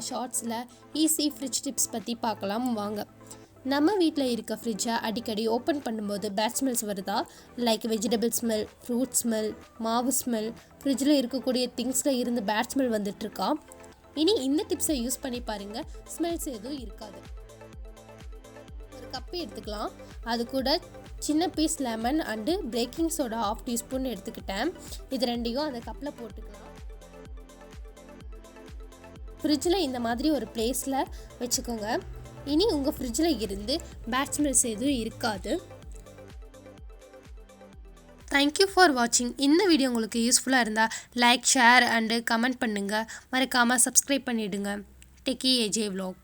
ஷார்ட்ஸில் easy fridge tips பற்றி பார்க்கலாம் வாங்க. நம்ம வீட்டில் இருக்க ஃப்ரிட்ஜை அடிக்கடி ஓப்பன் பண்ணும்போது பேட் ஸ்மெல்ஸ் வருதா? Like vegetable smell, fruit smell, மாவு ஸ்மெல், ஃப்ரிட்ஜில் இருக்கக்கூடிய திங்ஸில் இருந்து பேட் ஸ்மெல் வந்துட்டுருக்கா? இனி இந்த டிப்ஸை யூஸ் பண்ணி பாருங்கள், ஸ்மெல்ஸ் எதுவும் இருக்காது. ஒரு கப்பு எடுத்துக்கலாம். அது கூட சின்ன piece lemon and baking soda 1/2 teaspoon எடுத்துக்கிட்டேன். இது ரெண்டையும் அந்த கப்பில் போட்டுக்கலாம். ஃப்ரிட்ஜில் இந்த மாதிரி ஒரு பிளேஸில் வச்சுக்கோங்க. இனி உங்கள் ஃப்ரிட்ஜில் இருந்து பேட் ஸ்மெல்ஸ் எதுவும் இருக்காது. தேங்க்யூ ஃபார் வாட்சிங். இந்த வீடியோ உங்களுக்கு யூஸ்ஃபுல்லாக இருந்தால் லைக், ஷேர் அண்டு கமெண்ட் பண்ணுங்கள். மறக்காமல் சப்ஸ்கிரைப் பண்ணிவிடுங்க. Techie AJ vlog.